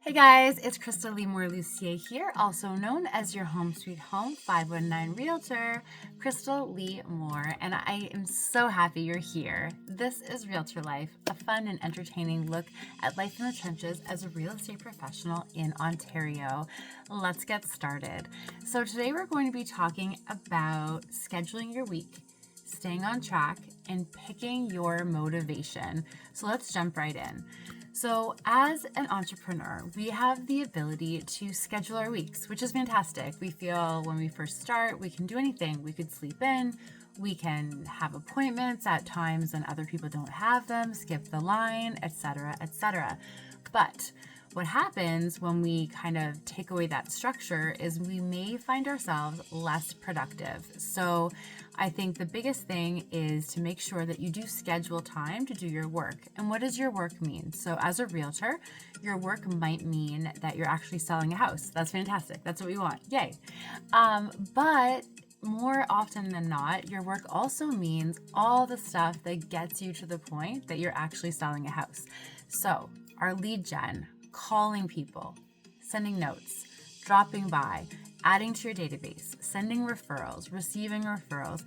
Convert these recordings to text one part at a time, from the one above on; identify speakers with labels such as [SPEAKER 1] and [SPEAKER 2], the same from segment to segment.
[SPEAKER 1] Hey guys, it's Krystal Lee Moore Lucier here, also known as your Home Sweet Home 519 Realtor, Krystal Lee Moore, and I am so happy you're here. This is Realtor Life, a fun and entertaining look at life in the trenches as a real estate professional in Ontario. Let's get started. So today we're going to be talking about scheduling your week, staying on track, and picking your motivation. So let's jump right in. So as an entrepreneur, we have the ability to schedule our weeks, which is fantastic. We feel when we first start, we can do anything. We could sleep in, we can have appointments at times when other people don't have them, skip the line, etc., etc. But what happens when we kind of take away that structure is we may find ourselves less productive. So I think the biggest thing is to make sure that you do schedule time to do your work. And what does your work mean? So as a realtor, your work might mean that you're actually selling a house. That's fantastic. That's what we want. Yay. But more often than not, your work also means all the stuff that gets you to the point that you're actually selling a house. So our lead gen, calling people, sending notes, dropping by, adding to your database, sending referrals, receiving referrals,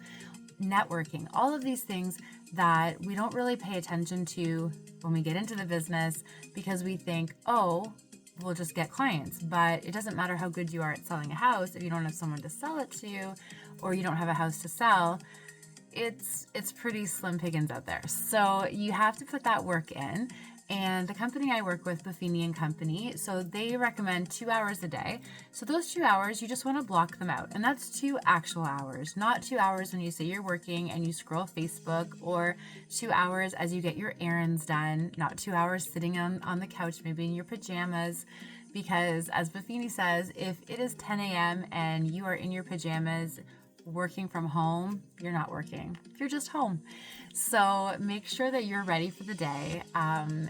[SPEAKER 1] networking, all of these things that we don't really pay attention to when we get into the business because we think, oh, we'll just get clients. But it doesn't matter how good you are at selling a house if you don't have someone to sell it to or you don't have a house to sell. It's pretty slim pickings out there. So you have to put that work in. And the company I work with, Buffini and Company, so they recommend 2 hours a day. So those 2 hours, you just want to block them out. And that's 2 actual hours, not 2 hours when you say you're working and you scroll Facebook, or 2 hours as you get your errands done, not 2 hours sitting on the couch, maybe in your pajamas. Because as Buffini says, if it is 10 a.m. and you are in your pajamas working from home, you're not working. You're just home. So make sure that you're ready for the day.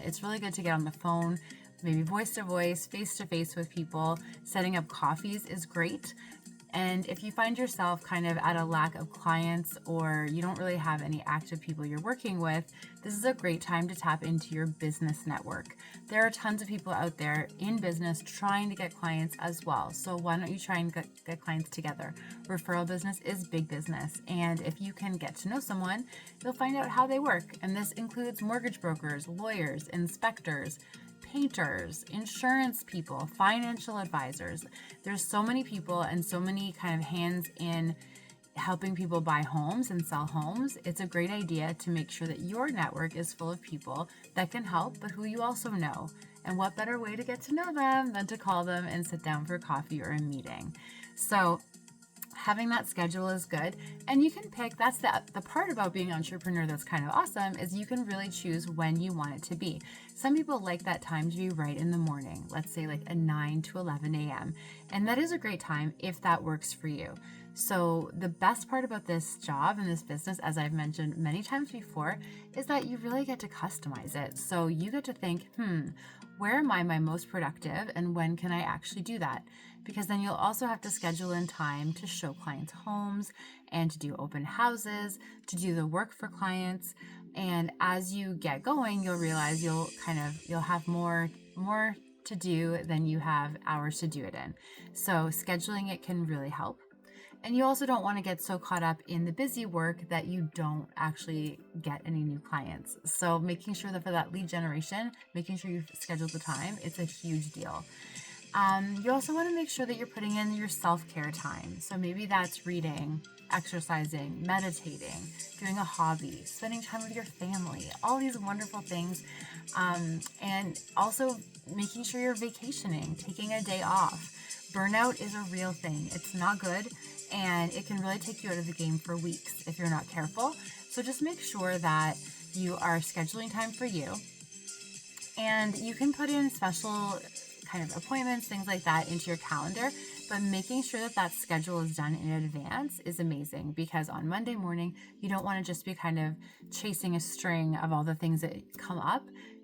[SPEAKER 1] It's really good to get on the phone, maybe voice to voice, face to face with people. Setting up coffees is great. And if you find yourself kind of at a lack of clients or you don't really have any active people you're working with, this is a great time to tap into your business network. There are tons of people out there in business trying to get clients as well. So why don't you try and get clients together? Referral business is big business. And if you can get to know someone, you'll find out how they work. And this includes mortgage brokers, lawyers, inspectors, painters, insurance people, financial advisors. There's so many people and so many kind of hands in helping people buy homes and sell homes. It's a great idea to make sure that your network is full of people that can help, but who you also know. And what better way to get to know them than to call them and sit down for coffee or a meeting? So having that schedule is good, and you can pick. That's the part about being an entrepreneur that's kind of awesome, is you can really choose when you want it to be. Some people like that time to be right in the morning, let's say like a 9 to 11 a.m. And that is a great time if that works for you. So the best part about this job and this business, as I've mentioned many times before, is that you really get to customize it. So you get to think, where am I my most productive and when can I actually do that? Because then you'll also have to schedule in time to show clients homes and to do open houses, to do the work for clients. And as you get going, you'll realize you'll have more to do than you have hours to do it in. So scheduling it can really help. And you also don't want to get so caught up in the busy work that you don't actually get any new clients. So making sure that for that lead generation, making sure you've scheduled the time, it's a huge deal. You also want to make sure that you're putting in your self-care time. So maybe that's reading, exercising, meditating, doing a hobby, spending time with your family, all these wonderful things. And also making sure you're vacationing, taking a day off. Burnout is a real thing. It's not good, and it can really take you out of the game for weeks if you're not careful. So just make sure that you are scheduling time for you, and you can put in special kind of appointments, things like that into your calendar, but making sure that that schedule is done in advance is amazing, because on Monday morning, you don't want to just be kind of chasing a string of all the things that come up.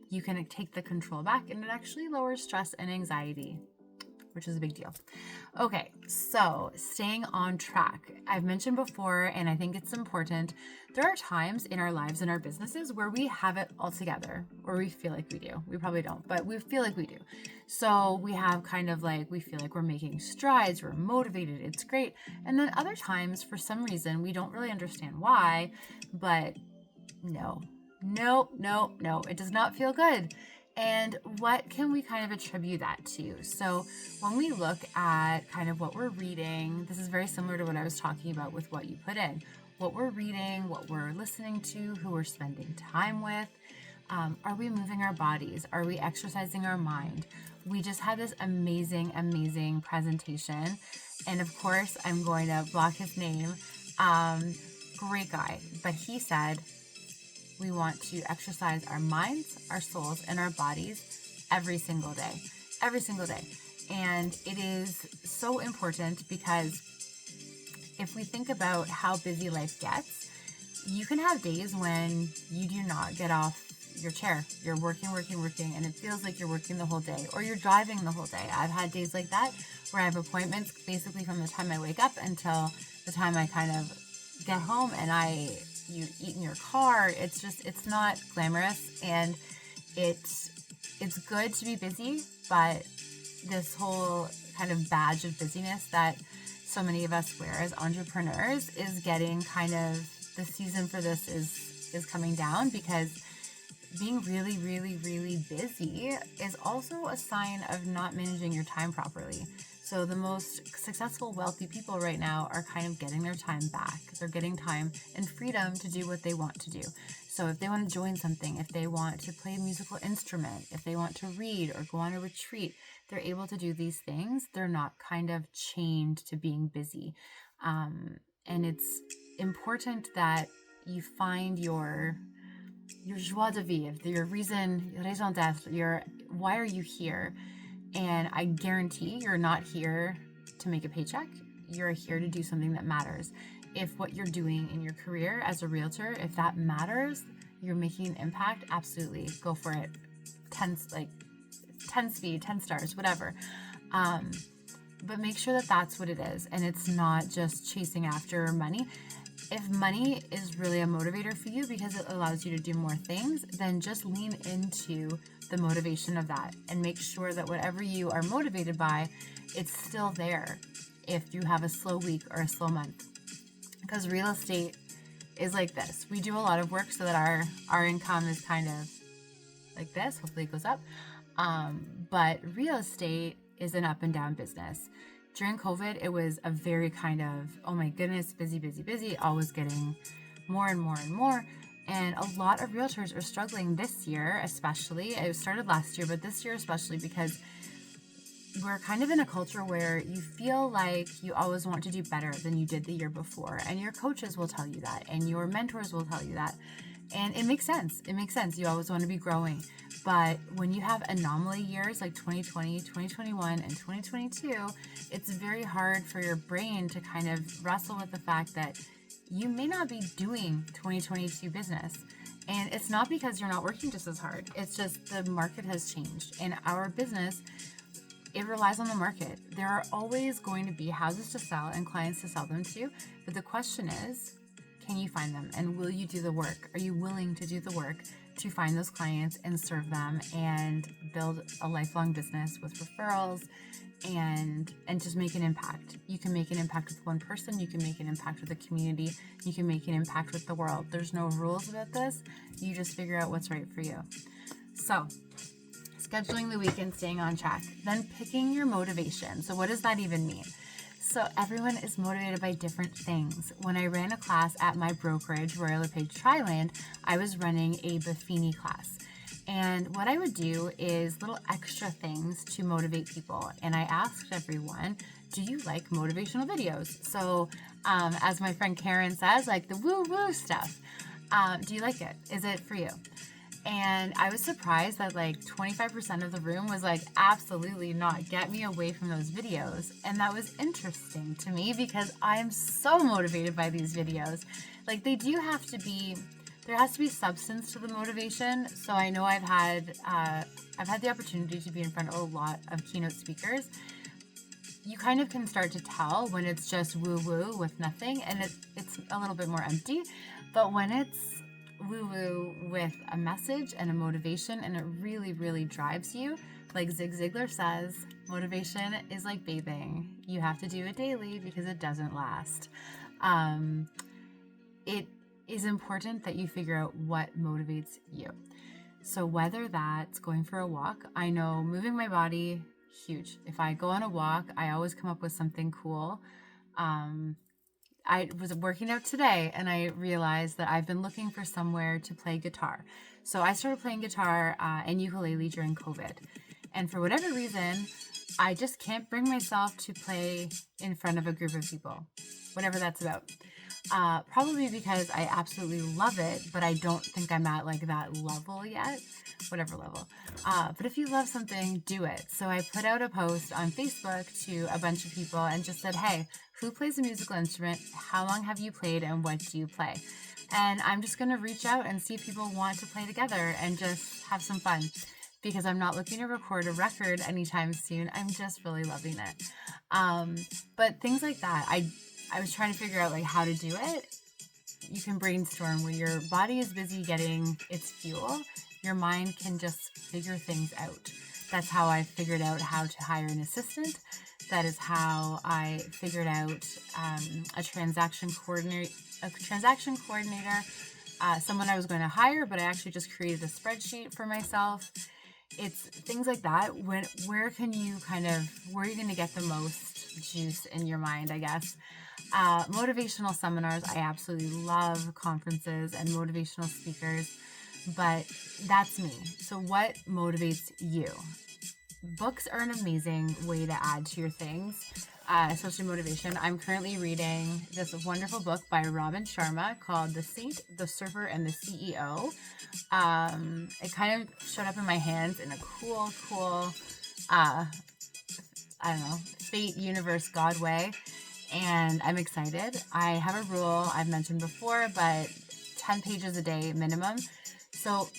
[SPEAKER 1] You can take the control back, and it actually lowers stress and anxiety. which is a big deal. Okay, so staying on track. I've mentioned before, and I think it's important, there are times in our lives and our businesses where we have it all together, or we feel like we do. We probably don't, but we feel like we do. So we have kind of like, we feel like we're making strides, we're motivated, it's great. And then other times, for some reason, we don't really understand why, but no, it does not feel good. And what can we kind of attribute that to? So when we look at kind of what we're reading, this is very similar to what I was talking about with what you put in. What we're reading, what we're listening to, who we're spending time with. Are we moving our bodies? Are we exercising our mind? We just had this amazing presentation. And of course, I'm going to block his name. Great guy. But he said, we want to exercise our minds, our souls, and our bodies every single day. And it is so important because if we think about how busy life gets, you can have days when you do not get off your chair. You're working, and it feels like you're working the whole day, or you're driving the whole day. I've had days like that where I have appointments basically from the time I wake up until the time I kind of get home, and you eat in your car. It's not glamorous, and it's good to be busy, but this whole kind of badge of busyness that so many of us wear as entrepreneurs is getting kind of, the season for this is coming down, because being really busy is also a sign of not managing your time properly. So the most successful, wealthy people right now are kind of getting their time back. They're getting time and freedom to do what they want to do. So if they want to join something, if they want to play a musical instrument, if they want to read or go on a retreat, they're able to do these things. They're not kind of chained to being busy. And it's important that you find your joie de vivre, your raison d'être, why are you here? And I guarantee you're not here to make a paycheck. You're here to do something that matters. If what you're doing in your career as a realtor, if that matters, you're making an impact, absolutely, go for it. 10 speed, 10 stars, whatever. But make sure that that's what it is. And it's not just chasing after money. If money is really a motivator for you because it allows you to do more things, then just lean into the motivation of that and make sure that whatever you are motivated by, it's still there if you have a slow week or a slow month. Because real estate is like this. We do a lot of work so that our income is kind of like this. Hopefully it goes up. But real estate is an up and down business. During COVID, it was a very kind of, oh my goodness, busy, always getting more and more. And a lot of realtors are struggling this year, especially. It started last year, but this year especially, because we're kind of in a culture where you feel like you always want to do better than you did the year before. And your coaches will tell you that, and your mentors will tell you that. And it makes sense. You always want to be growing. But when you have anomaly years like 2020, 2021, and 2022, it's very hard for your brain to kind of wrestle with the fact that you may not be doing 2022 business. And it's not because you're not working just as hard. It's just the market has changed. And our business, it relies on the market. There are always going to be houses to sell and clients to sell them to. But the question is, can you find them? And will you do the work? Are you willing to do the work to find those clients and serve them and build a lifelong business with referrals and just make an impact? You can make an impact with one person. You can make an impact with a community. You can make an impact with the world. There's no rules about this. You just figure out what's right for you. So scheduling the week and staying on track. Then picking your motivation. So what does that even mean? So everyone is motivated by different things. When I ran a class at my brokerage, Royal LePage Triland, I was running a Buffini class. And what I would do is little extra things to motivate people. And I asked everyone, do you like motivational videos? So as my friend Karen says, like the woo-woo stuff. Do you like it? Is it for you? And I was surprised that like 25% of the room was like, absolutely not. Get me away from those videos. And that was interesting to me because I am so motivated by these videos. Like they do have to be, there has to be substance to the motivation. So I know I've had the opportunity to be in front of a lot of keynote speakers, you kind of can start to tell when it's just woo-woo with nothing, and it's a little bit more empty. But when it's woo-woo with a message and a motivation, and it really, really drives you, like Zig Ziglar says, motivation is like bathing. You have to do it daily because it doesn't last. It is important that you figure out what motivates you. So whether that's going for a walk, I know moving my body, huge. If I go on a walk, I always come up with something cool. I was working out today and I realized that I've been looking for somewhere to play guitar. So I started playing guitar and ukulele during COVID. And for whatever reason, I just can't bring myself to play in front of a group of people, whatever that's about. Probably because I absolutely love it, but I don't think I'm at like that level yet, whatever level. But if you love something, do it. So I put out a post on Facebook to a bunch of people and just said, hey, who plays a musical instrument? How long have you played and what do you play? And I'm just going to reach out and see if people want to play together and just have some fun, because I'm not looking to record a record anytime soon. I'm just really loving it. But things like that, I was trying to figure out like how to do it. You can brainstorm where your body is busy getting its fuel. Your mind can just figure things out. That's how I figured out how to hire an assistant. That is how I figured out a transaction coordinator, someone I was going to hire, but I actually just created a spreadsheet for myself. It's things like that. Where are you going to get the most juice in your mind, I guess? Motivational seminars. I absolutely love conferences and motivational speakers, but that's me. So what motivates you? Books are an amazing way to add to your things, especially motivation. I'm currently reading this wonderful book by Robin Sharma called The Saint, the Surfer, and the CEO. It kind of showed up in my hands in a cool, I don't know, fate, universe, God way. And I'm excited. I have a rule I've mentioned before, but 10 pages a day minimum. So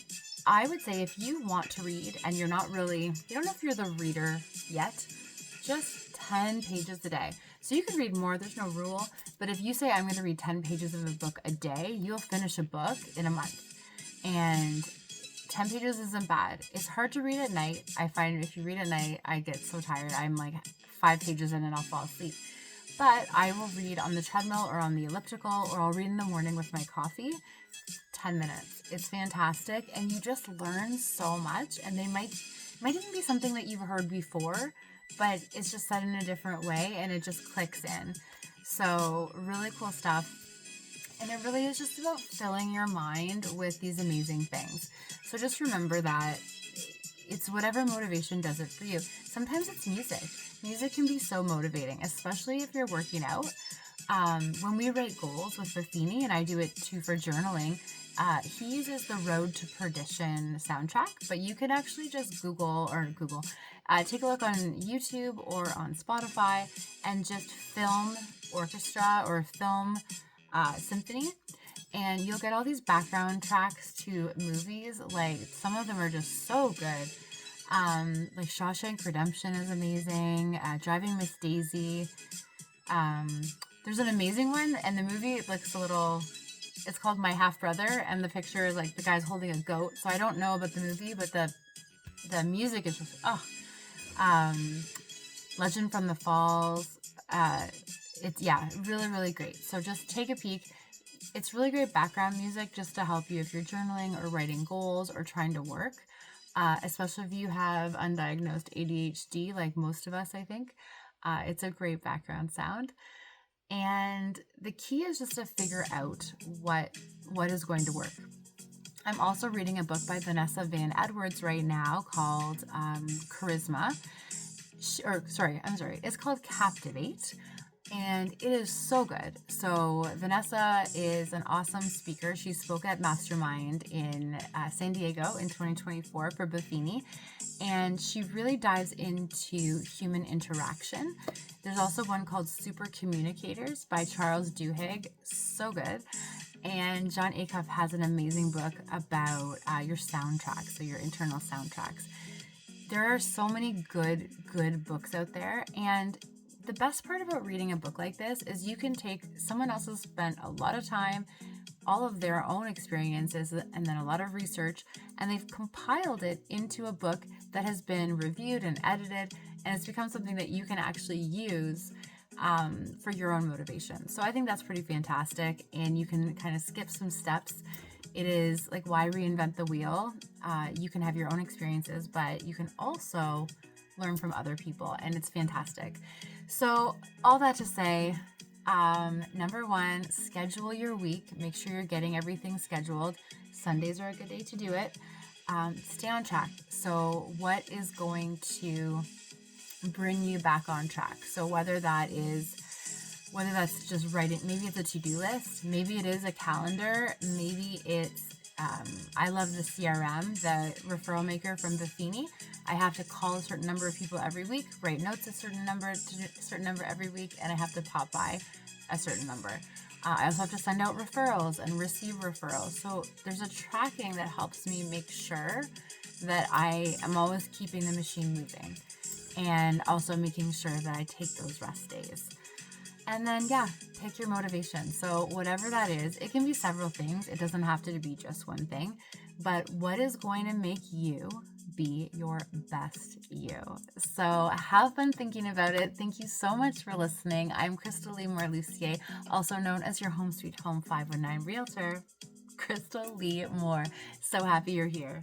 [SPEAKER 1] I would say if you want to read and you don't know if you're the reader yet, just 10 pages a day. So you can read more, there's no rule. But if you say I'm going to read 10 pages of a book a day, you'll finish a book in a month. And 10 pages isn't bad. It's hard to read at night. I find if you read at night, I get so tired. I'm like 5 pages in and I'll fall asleep. But I will read on the treadmill or on the elliptical, or I'll read in the morning with my coffee. 10 minutes. It's fantastic. And you just learn so much. And they might even be something that you've heard before, but it's just said in a different way and it just clicks in. So really cool stuff. And it really is just about filling your mind with these amazing things. So just remember that it's whatever motivation does it for you. Sometimes it's music. Music can be so motivating, especially if you're working out. When we write goals with Buffini, and I do it too for journaling, he uses the Road to Perdition soundtrack, but you can actually just take a look on YouTube or on Spotify and just film orchestra or film symphony, and you'll get all these background tracks to movies. Like some of them are just so good. Like Shawshank Redemption is amazing. Driving Miss Daisy. There's an amazing one, and the movie looks it's called My Half Brother, and the picture is like the guy's holding a goat. So I don't know about the movie, but the music is just Legend from the Falls. It's really, really great. So just take a peek. It's really great background music just to help you if you're journaling or writing goals or trying to work, especially if you have undiagnosed ADHD, like most of us, I think. It's a great background sound. And the key is just to figure out what is going to work. I'm also reading a book by Vanessa Van Edwards right now called Charisma. It's called Captivate. And it is so good. So Vanessa is an awesome speaker. She spoke at Mastermind in San Diego in 2024 for Buffini. And she really dives into human interaction. There's also one called Supercommunicators by Charles Duhig. So good. And Jon Acuff has an amazing book about your soundtracks, so your internal soundtracks. There are so many good books out there. And the best part about reading a book like this is you can take someone else has spent a lot of time, all of their own experiences, and then a lot of research, and they've compiled it into a book that has been reviewed and edited, and it's become something that you can actually use for your own motivation. So I think that's pretty fantastic, and you can kind of skip some steps. It is like, why reinvent the wheel? You can have your own experiences, but you can also learn from other people, and it's fantastic. So all that to say, number one, schedule your week. Make sure you're getting everything scheduled. Sundays are a good day to do it. Stay on track. So what is going to bring you back on track? So whether that's just writing, maybe it's a to-do list, maybe it is a calendar, maybe it's I love the CRM, the referral maker from Buffini. I have to call a certain number of people every week, write notes a certain number every week, and I have to pop by a certain number. I also have to send out referrals and receive referrals. So there's a tracking that helps me make sure that I am always keeping the machine moving, and also making sure that I take those rest days. And then, pick your motivation. So whatever that is, it can be several things. It doesn't have to be just one thing. But what is going to make you be your best you? So have fun thinking about it. Thank you so much for listening. I'm Krystal Lee Moore Lucier, also known as your Home Sweet Home 519 Realtor. Krystal Lee Moore. So happy you're here.